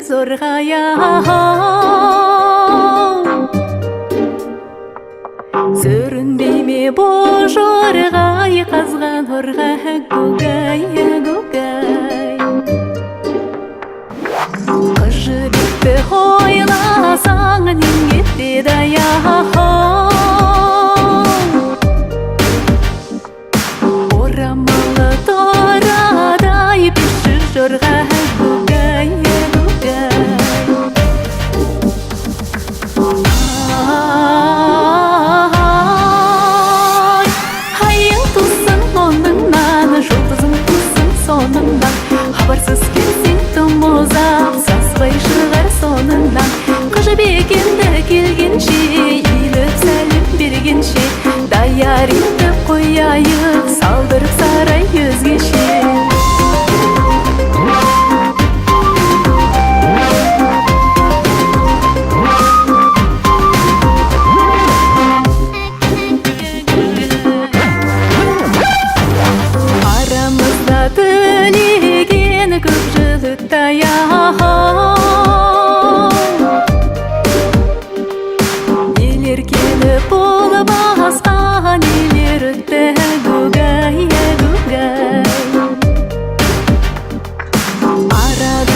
зорғая сүрінбейме божорғай қазған орға гугай қыжы бітті ойласаң нең дая орамалы торадай піші жорға гугай айың тусын оныңнан жұлдызың тусын соныңнан хабарсыз келсең тым ұзап саспай шығар соңыңнан қыжы бекенді келгенше иіліп сәлем бергенше даяр етіп қояйық салдырып сарай өзгеше арамызда тілеген көп жыл өтті нелер келіп болып басқа нелер өтті гугай арада